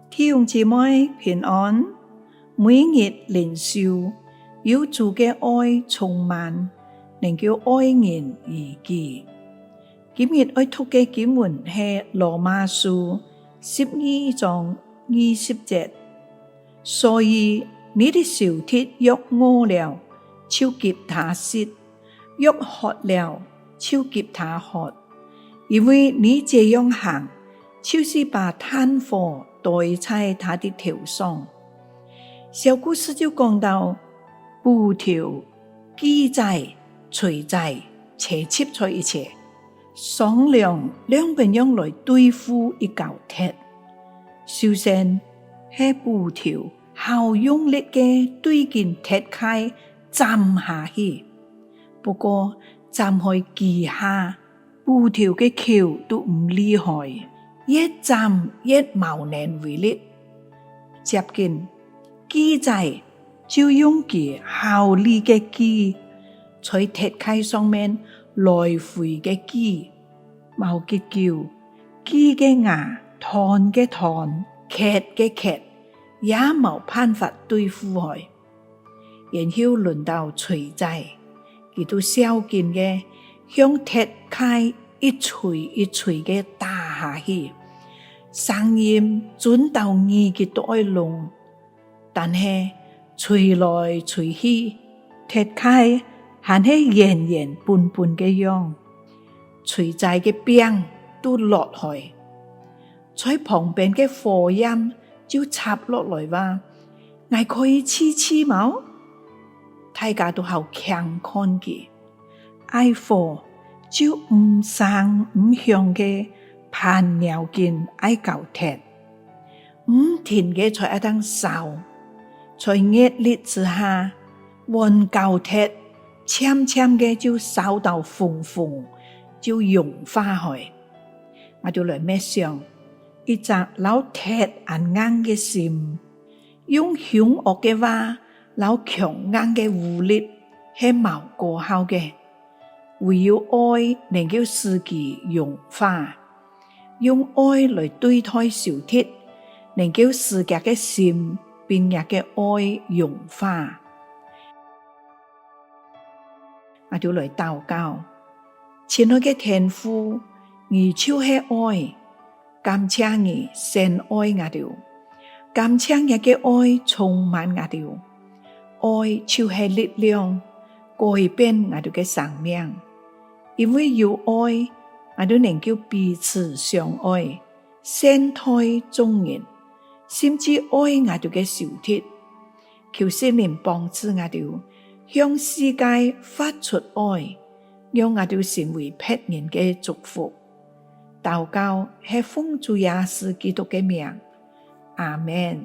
弟兄姊妹平安，每日靈修，有主嘅愛充滿，能叫愛人如己。今日愛讀嘅經文係羅馬書12章20節，所以你的仇敵若餓了，就給他吃；若渴了，就給他喝，因為你這樣行，就是把炭火堆在他的頭上。小故事就講到布條、機仔、錘仔齊集在一起，商量兩邊樣來對付一嚿鐵。首先係布條好用力嘅對緊鐵塊斬下去，不過斬開幾下，布條嘅口都唔厲害，越斬越無能為力。接近機仔就用佢好利嘅機，在鐵塊上面來回嘅機，冇結構，機嘅牙、彈嘅彈、鉸嘅鉸，也冇辦法對付佢。然後輪到錘仔，佢都小勁嘅向鐵塊一錘一錘嘅打下去，聲音準到耳嘅都愛聾。但係錘來錘去，鐵塊還係圓圓笨笨嘅樣，錘仔嘅柄都落去，在旁邊嘅火焰就插落來話：我可以試冇？大家都好強看嘅，愛火就唔生唔響嘅攀繞緊愛舊鐵，唔停嘅在一當燒。在熱力之下，溫舊鐵漸漸嘅就燒到紅紅，就融化去。我就來默想，一隻老鐵硬嘅心，用兇惡嘅話，老強硬嘅武力係冇果效嘅。唯有愛能夠使其融化，用愛來對待仇敵，能夠使佢嘅心並日嘅愛融化。我就來禱告，親愛嘅天父，你就是愛，感謝你先愛我哋，感謝你嘅愛充滿我哋，愛就是力量，改變我哋嘅生命。因為有愛，我哋能夠彼此相愛，善待眾人，甚至愛我哋嘅仇敵。求聖靈幫助我哋，向世界發出愛，讓我哋成為別人嘅祝福。禱告係奉主耶穌基督嘅名，阿們。